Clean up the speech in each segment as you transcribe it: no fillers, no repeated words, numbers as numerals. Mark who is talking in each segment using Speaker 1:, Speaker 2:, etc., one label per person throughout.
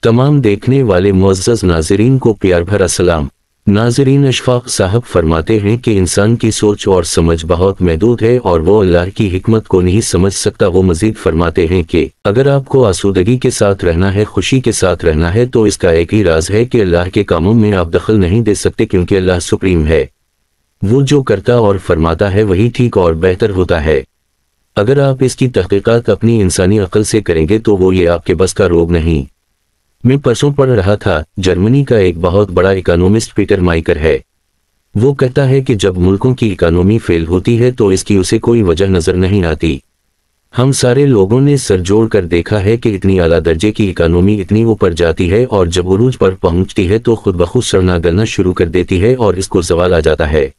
Speaker 1: तमाम देखने वाले मुअज़्ज़ज़ नाज़रीन को प्यार भरा सलाम। नाज़रीन, अशफाक साहब फरमाते हैं कि इंसान की सोच और समझ बहुत महदूद है और वो अल्लाह की हिकमत को नहीं समझ सकता। वो मज़ीद फरमाते हैं कि अगर आपको आसूदगी के साथ रहना है, खुशी के साथ रहना है, तो इसका एक ही राज है कि अल्लाह के कामों में आप दखल नहीं दे सकते, क्योंकि अल्लाह सुप्रीम है। वो जो करता और फरमाता है वही ठीक और बेहतर होता है। अगर आप इसकी तहकीकात अपनी इंसानी अक्ल से करेंगे तो वो ये आपके बस का रोग नहीं। मैं परसों पढ़ रहा था, जर्मनी का एक बहुत बड़ा इकोनॉमिस्ट पीटर माइकर है। वो कहता है कि जब मुल्कों की इकोनॉमी फेल होती है तो इसकी उसे कोई वजह नजर नहीं आती। हम सारे लोगों ने सर जोड़ कर देखा है कि इतनी आला दर्जे की इकोनॉमी इतनी ऊपर जाती है और जब उरूज पर पहुंचती है तो खुद बखुद सड़ना गलना शुरू कर देती है और इसको ज़वाल आ जाता है।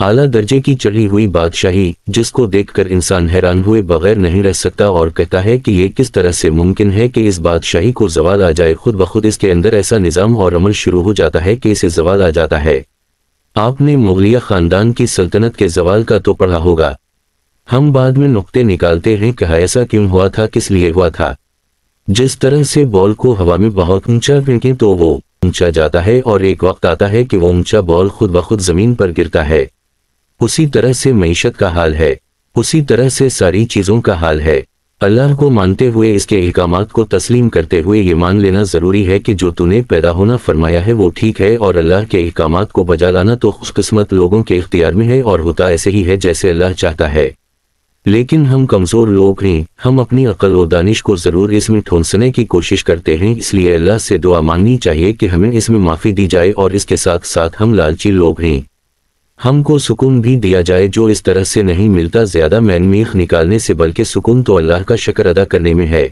Speaker 1: आला दर्जे की चढ़ी हुई बादशाही, जिसको देखकर इंसान हैरान हुए बगैर नहीं रह सकता और कहता है कि ये किस तरह से मुमकिन है कि इस बादशाही को ज़वाल आ जाए। खुद ब खुद इसके अंदर ऐसा निज़ाम और अमल शुरू हो जाता है कि इसे ज़वाल आ जाता है। आपने मुगलिया ख़ानदान की सल्तनत के ज़वाल का तो पढ़ा होगा। हम बाद में नुक्ते निकालते हैं कि ऐसा क्यों हुआ था, किस लिए हुआ था। जिस तरह से बॉल को हवा में बहुत ऊंचा फेंकें तो वो ऊंचा जाता है और एक वक्त आता है कि वो ऊंचा बॉल खुद ब खुद ज़मीन पर गिरता है। उसी तरह से मईशत का हाल है, उसी तरह से सारी चीज़ों का हाल है। अल्लाह को मानते हुए, इसके अहकामात को तस्लीम करते हुए ये मान लेना ज़रूरी है कि जो तूने पैदा होना फरमाया है वो ठीक है, और अल्लाह के अहकामात को बजा लाना तो खुशकिस्मत लोगों के इख्तियार में है और होता ऐसे ही है जैसे अल्लाह चाहता है। लेकिन हम कमज़ोर लोग हैं, हम अपनी अक्ल और दानिश को ज़रूर इसमें ठूंसने की कोशिश करते हैं। इसलिए अल्लाह से दुआ मांगनी चाहिए कि हमें इसमें माफ़ी दी जाए, और इसके साथ साथ हम लालची लोग हैं, हमको सुकून भी दिया जाए जो इस तरह से नहीं मिलता ज़्यादा मैनमीख निकालने से, बल्कि सुकून तो अल्लाह का शुक्र अदा करने में है।